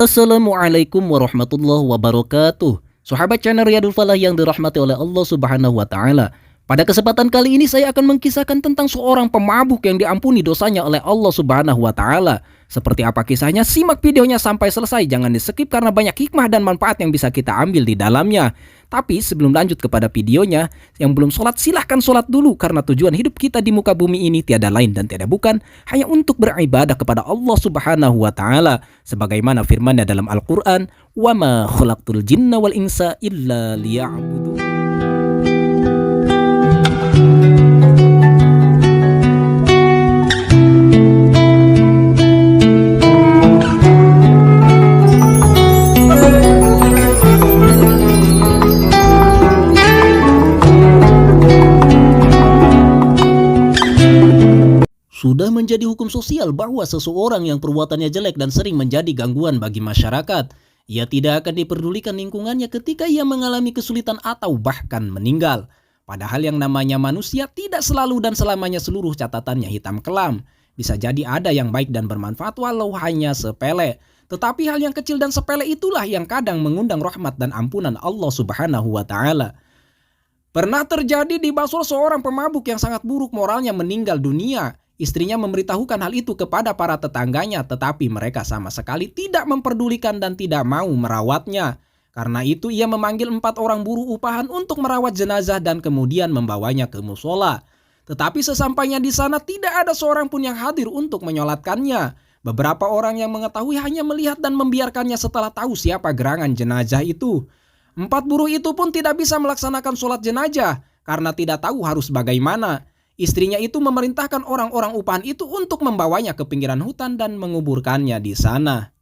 Assalamualaikum warahmatullahi wabarakatuh. Sahabat channel Riyadul Falah yang dirahmati oleh Allah Subhanahu wa taala. Pada kesempatan kali ini saya akan mengkisahkan tentang seorang pemabuk yang diampuni dosanya oleh Allah Subhanahu wa taala. Seperti apa kisahnya? Simak videonya sampai selesai, jangan di-skip karena banyak hikmah dan manfaat yang bisa kita ambil di dalamnya. Tapi sebelum lanjut kepada videonya, yang belum sholat silahkan sholat dulu karena tujuan hidup kita di muka bumi ini tiada lain dan tiada bukan hanya untuk beribadah kepada Allah Subhanahu wa taala. Sebagaimana firman-Nya dalam Al-Qur'an, "Wa ma khalaqtul jinna wal insa illa liya'budun." Sudah menjadi hukum sosial bahwa seseorang yang perbuatannya jelek dan sering menjadi gangguan bagi masyarakat, ia tidak akan diperdulikan lingkungannya ketika ia mengalami kesulitan atau bahkan meninggal. Padahal yang namanya manusia tidak selalu dan selamanya seluruh catatannya hitam kelam. Bisa jadi ada yang baik dan bermanfaat walau hanya sepele. Tetapi hal yang kecil dan sepele itulah yang kadang mengundang rahmat dan ampunan Allah Subhanahu wa taala. Pernah terjadi di Basra seorang pemabuk yang sangat buruk moralnya meninggal dunia. Istrinya memberitahukan hal itu kepada para tetangganya, tetapi mereka sama sekali tidak memperdulikan dan tidak mau merawatnya. Karena itu ia memanggil 4 orang buruh upahan untuk merawat jenazah dan kemudian membawanya ke musola. Tetapi sesampainya di sana tidak ada seorang pun yang hadir untuk menyolatkannya. Beberapa orang yang mengetahui hanya melihat dan membiarkannya setelah tahu siapa gerangan jenazah itu. 4 buruh itu pun tidak bisa melaksanakan sholat jenazah karena tidak tahu harus bagaimana. Istrinya itu memerintahkan orang-orang upahan itu untuk membawanya ke pinggiran hutan dan menguburkannya di sana.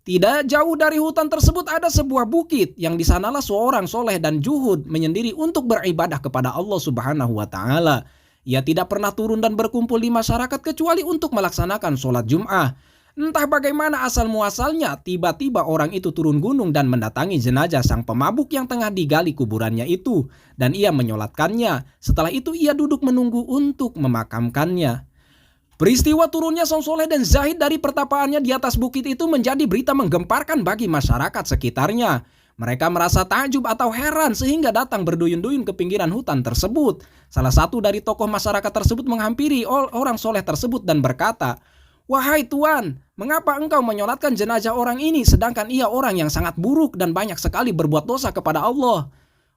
Tidak jauh dari hutan tersebut ada sebuah bukit yang di sanalah seorang soleh dan juhud menyendiri untuk beribadah kepada Allah Subhanahu wa taala. Ia tidak pernah turun dan berkumpul di masyarakat kecuali untuk melaksanakan sholat Jum'ah. Entah bagaimana asal muasalnya, tiba-tiba orang itu turun gunung dan mendatangi jenazah sang pemabuk yang tengah digali kuburannya itu. Dan ia menyolatkannya. Setelah itu ia duduk menunggu untuk memakamkannya. Peristiwa turunnya sang soleh dan zahid dari pertapaannya di atas bukit itu menjadi berita menggemparkan bagi masyarakat sekitarnya. Mereka merasa takjub atau heran sehingga datang berduyun-duyun ke pinggiran hutan tersebut. Salah satu dari tokoh masyarakat tersebut menghampiri orang soleh tersebut dan berkata, "Wahai Tuan, mengapa engkau menyolatkan jenazah orang ini sedangkan ia orang yang sangat buruk dan banyak sekali berbuat dosa kepada Allah?"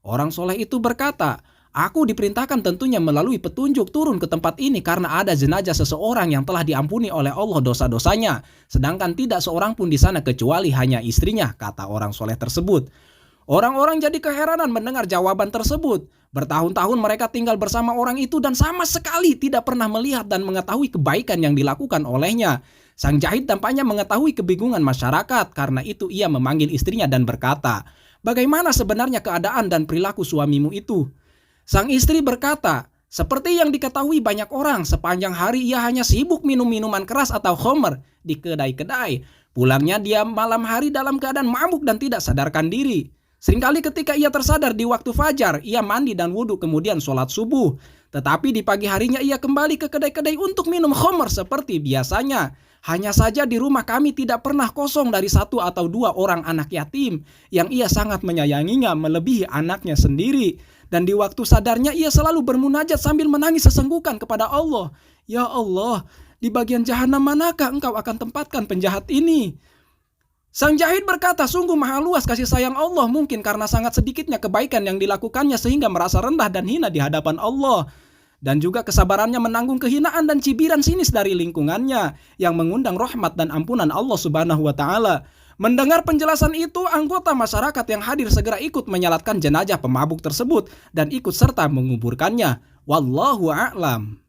Orang soleh itu berkata, "Aku diperintahkan tentunya melalui petunjuk turun ke tempat ini karena ada jenazah seseorang yang telah diampuni oleh Allah dosa-dosanya. Sedangkan tidak seorang pun di sana kecuali hanya istrinya," kata orang soleh tersebut. Orang-orang jadi keheranan mendengar jawaban tersebut. Bertahun-tahun mereka tinggal bersama orang itu dan sama sekali tidak pernah melihat dan mengetahui kebaikan yang dilakukan olehnya. Sang jahid tampaknya mengetahui kebingungan masyarakat, karena itu ia memanggil istrinya dan berkata, "Bagaimana sebenarnya keadaan dan perilaku suamimu itu?" Sang istri berkata, "Seperti yang diketahui banyak orang, sepanjang hari ia hanya sibuk minum minuman keras atau khamr di kedai-kedai. Pulangnya dia malam hari dalam keadaan mabuk dan tidak sadarkan diri. Seringkali ketika ia tersadar di waktu fajar, ia mandi dan wudhu kemudian sholat subuh. Tetapi di pagi harinya ia kembali ke kedai-kedai untuk minum khamr seperti biasanya. Hanya saja di rumah kami tidak pernah kosong dari 1 atau 2 orang anak yatim yang ia sangat menyayanginya melebihi anaknya sendiri. Dan di waktu sadarnya ia selalu bermunajat sambil menangis sesenggukan kepada Allah. Ya Allah, di bagian jahanam manakah engkau akan tempatkan penjahat ini?" Sang jahid berkata, "Sungguh maha luas kasih sayang Allah, mungkin karena sangat sedikitnya kebaikan yang dilakukannya sehingga merasa rendah dan hina di hadapan Allah. Dan juga kesabarannya menanggung kehinaan dan cibiran sinis dari lingkungannya yang mengundang rahmat dan ampunan Allah Subhanahu wa taala." Mendengar penjelasan itu, anggota masyarakat yang hadir segera ikut menyalatkan jenazah pemabuk tersebut dan ikut serta menguburkannya. Wallahu a'lam.